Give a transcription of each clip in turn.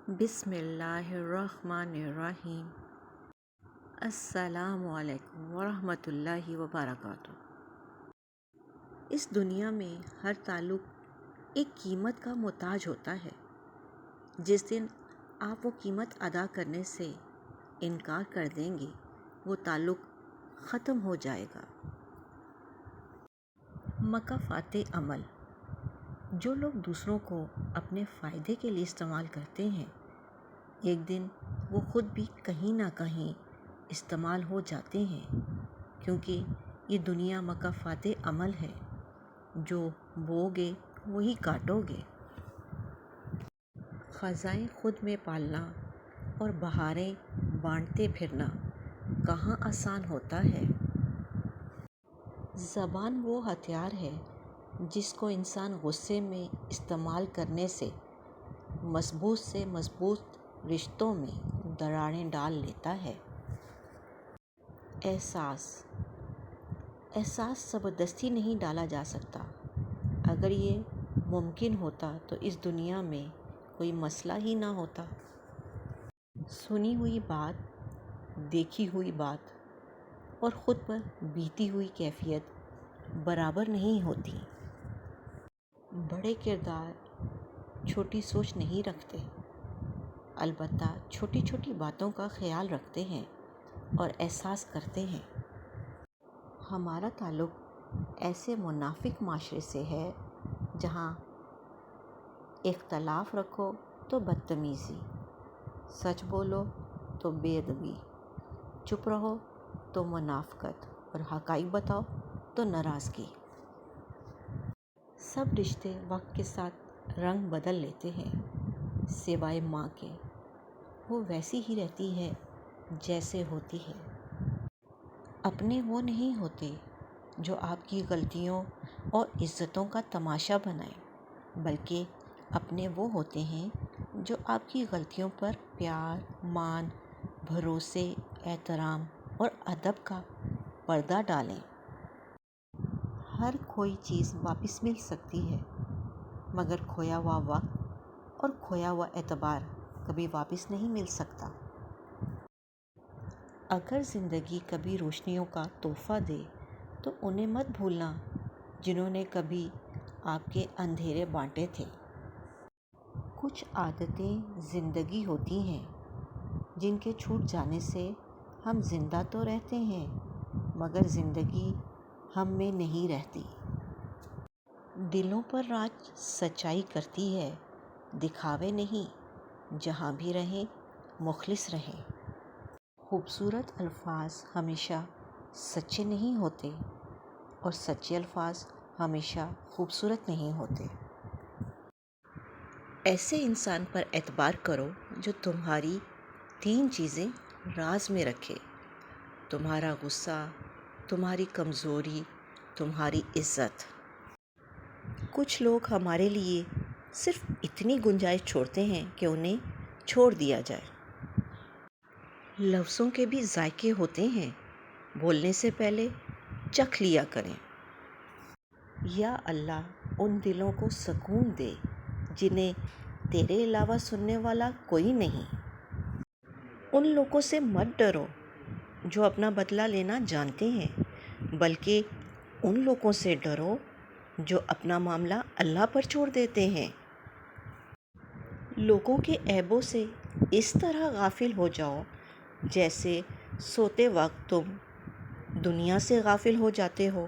بسم اللہ الرحمن الرحیم۔ السلام علیکم ورحمۃ اللہ وبرکاتہ۔ اس دنیا میں ہر تعلق ایک قیمت کا محتاج ہوتا ہے۔ جس دن آپ وہ قیمت ادا کرنے سے انکار کر دیں گے وہ تعلق ختم ہو جائے گا۔ مکافات عمل۔ جو لوگ دوسروں کو اپنے فائدے کے لیے استعمال کرتے ہیں ایک دن وہ خود بھی کہیں نہ کہیں استعمال ہو جاتے ہیں، کیونکہ یہ دنیا مکافات عمل ہے۔ جو بو گے وہی کاٹو گے۔ خزائیں خود میں پالنا اور بہاریں بانٹتے پھرنا کہاں آسان ہوتا ہے۔ زبان وہ ہتھیار ہے جس کو انسان غصے میں استعمال کرنے سے مضبوط سے مضبوط رشتوں میں دراڑیں ڈال لیتا ہے۔ احساس زبردستی نہیں ڈالا جا سکتا۔ اگر یہ ممکن ہوتا تو اس دنیا میں کوئی مسئلہ ہی نہ ہوتا۔ سنی ہوئی بات، دیکھی ہوئی بات اور خود پر بیتی ہوئی کیفیت برابر نہیں ہوتی۔ بڑے کردار چھوٹی سوچ نہیں رکھتے، البتہ چھوٹی چھوٹی باتوں کا خیال رکھتے ہیں اور احساس کرتے ہیں۔ ہمارا تعلق ایسے منافق معاشرے سے ہے جہاں اختلاف رکھو تو بدتمیزی، سچ بولو تو بے ادبی، چپ رہو تو منافقت اور حقائق بتاؤ تو ناراضگی۔ سب رشتے وقت کے ساتھ رنگ بدل لیتے ہیں سوائے ماں کے، وہ ویسی ہی رہتی ہے جیسے ہوتی ہے۔ اپنے وہ نہیں ہوتے جو آپ کی غلطیوں اور عزتوں کا تماشا بنائیں، بلکہ اپنے وہ ہوتے ہیں جو آپ کی غلطیوں پر پیار، مان، بھروسے، احترام اور ادب کا پردہ ڈالیں۔ ہر کھوئی چیز واپس مل سکتی ہے، مگر کھویا ہوا وقت اور کھویا ہوا اعتبار کبھی واپس نہیں مل سکتا۔ اگر زندگی کبھی روشنیوں کا تحفہ دے تو انہیں مت بھولنا جنہوں نے کبھی آپ کے اندھیرے بانٹے تھے۔ کچھ عادتیں زندگی ہوتی ہیں جن کے چھوٹ جانے سے ہم زندہ تو رہتے ہیں مگر زندگی ہم میں نہیں رہتی۔ دلوں پر راج سچائی کرتی ہے، دکھاوے نہیں۔ جہاں بھی رہیں مخلص رہیں۔ خوبصورت الفاظ ہمیشہ سچے نہیں ہوتے اور سچے الفاظ ہمیشہ خوبصورت نہیں ہوتے۔ ایسے انسان پر اعتبار کرو جو تمہاری 3 چیزیں راز میں رکھے: تمہارا غصہ، تمہاری کمزوری، تمہاری عزت۔ کچھ لوگ ہمارے لیے صرف اتنی گنجائش چھوڑتے ہیں کہ انہیں چھوڑ دیا جائے۔ لفظوں کے بھی ذائقے ہوتے ہیں، بولنے سے پہلے چکھ لیا کریں۔ یا اللہ ان دلوں کو سکون دے جنہیں تیرے علاوہ سننے والا کوئی نہیں۔ ان لوگوں سے مت ڈرو جو اپنا بدلہ لینا جانتے ہیں، بلکہ ان لوگوں سے ڈرو جو اپنا معاملہ اللہ پر چھوڑ دیتے ہیں۔ لوگوں کے عیبوں سے اس طرح غافل ہو جاؤ جیسے سوتے وقت تم دنیا سے غافل ہو جاتے ہو۔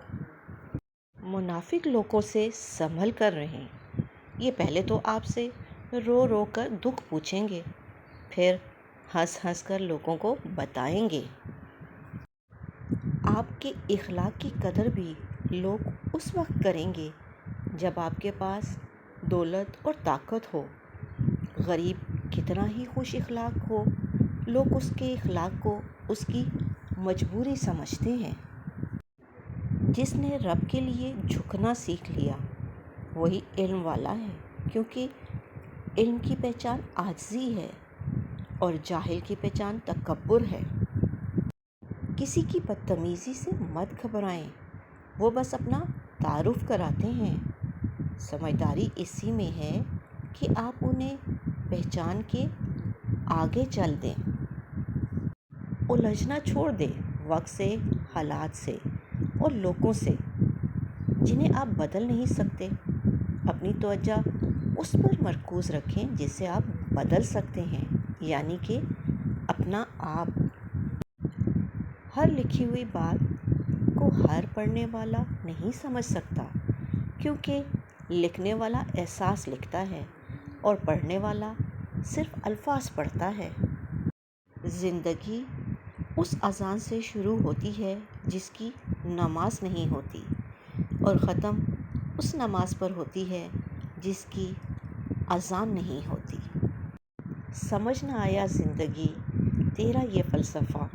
منافق لوگوں سے سنبھل کر رہیں۔ یہ پہلے تو آپ سے رو رو کر دکھ پوچھیں گے، پھر ہنس ہنس کر لوگوں کو بتائیں گے۔ آپ کے اخلاق کی قدر بھی لوگ اس وقت کریں گے جب آپ کے پاس دولت اور طاقت ہو۔ غریب کتنا ہی خوش اخلاق ہو، لوگ اس کے اخلاق کو اس کی مجبوری سمجھتے ہیں۔ جس نے رب کے لیے جھکنا سیکھ لیا وہی علم والا ہے، کیونکہ علم کی پہچان عاجزی ہے اور جاہل کی پہچان تکبر ہے۔ کسی کی بدتمیزی سے مت گھبرائیں، وہ بس اپنا تعارف کراتے ہیں۔ سمجھداری اسی میں ہے کہ آپ انہیں پہچان کے آگے چل دیں، الجھنا چھوڑ دیں وقت سے، حالات سے اور لوگوں سے جنہیں آپ بدل نہیں سکتے۔ اپنی توجہ اس پر مرکوز رکھیں جسے آپ بدل سکتے ہیں، یعنی کہ اپنا آپ۔ ہر لکھی ہوئی بات کو ہر پڑھنے والا نہیں سمجھ سکتا، کیونکہ لکھنے والا احساس لکھتا ہے اور پڑھنے والا صرف الفاظ پڑھتا ہے۔ زندگی اس اذان سے شروع ہوتی ہے جس کی نماز نہیں ہوتی، اور ختم اس نماز پر ہوتی ہے جس کی اذان نہیں ہوتی۔ سمجھ نہ آیا زندگی تیرا یہ فلسفہ،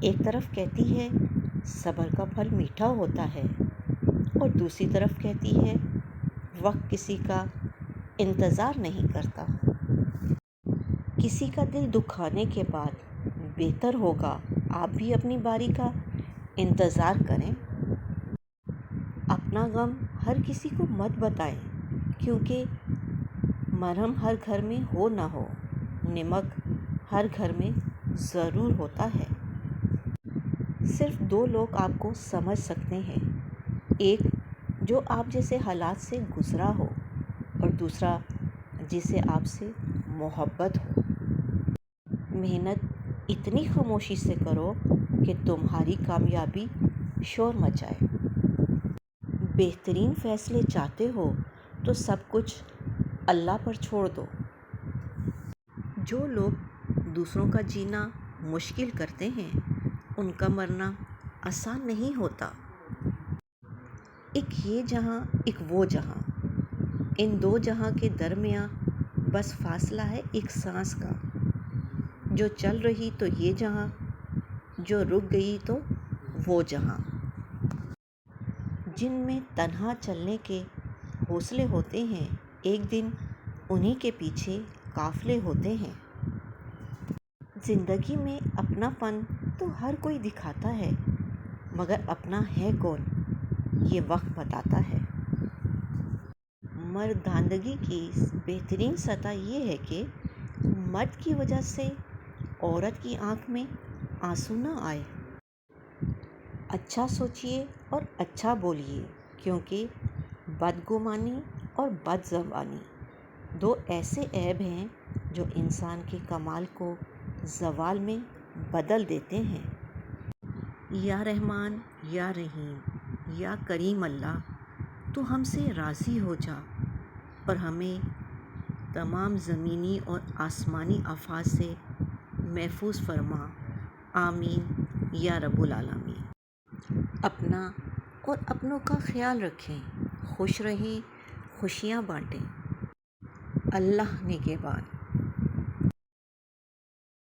ایک طرف کہتی ہے صبر کا پھل میٹھا ہوتا ہے، اور دوسری طرف کہتی ہے وقت کسی کا انتظار نہیں کرتا۔ کسی کا دل دکھانے کے بعد بہتر ہوگا آپ بھی اپنی باری کا انتظار کریں۔ اپنا غم ہر کسی کو مت بتائیں، کیونکہ مرہم ہر گھر میں ہو نہ ہو، نمک ہر گھر میں ضرور ہوتا ہے۔ صرف دو لوگ آپ کو سمجھ سکتے ہیں، ایک جو آپ جیسے حالات سے گزرا ہو، اور دوسرا جسے آپ سے محبت ہو۔ محنت اتنی خاموشی سے کرو کہ تمہاری کامیابی شور مچائے۔ بہترین فیصلے چاہتے ہو تو سب کچھ اللہ پر چھوڑ دو۔ جو لوگ دوسروں کا جینا مشکل کرتے ہیں ان کا مرنا آسان نہیں ہوتا۔ ایک یہ جہاں ایک وہ جہاں، ان دو جہاں کے درمیاں بس فاصلہ ہے ایک سانس کا۔ جو چل رہی تو یہ جہاں، جو رک گئی تو وہ جہاں۔ جن میں تنہا چلنے کے حوصلے ہوتے ہیں ایک دن انہی کے پیچھے قافلے ہوتے ہیں۔ زندگی میں اپنا پن تو ہر کوئی دکھاتا ہے، مگر اپنا ہے کون یہ وقت بتاتا ہے۔ مردانگی کی بہترین سطح یہ ہے کہ مرد کی وجہ سے عورت کی آنکھ میں آنسو نہ آئے۔ اچھا سوچیے اور اچھا بولیے، کیونکہ بدگمانی اور بد زبانی دو ایسے عیب ہیں جو انسان کے کمال کو زوال میں بدل دیتے ہیں۔ یا رحمان یا رحیم یا کریم اللہ، تو ہم سے راضی ہو جا اور ہمیں تمام زمینی اور آسمانی آفات سے محفوظ فرما، آمین یا رب العالمین۔ اپنا اور اپنوں کا خیال رکھیں، خوش رہیں، خوشیاں بانٹیں۔ اللہ نگہبان۔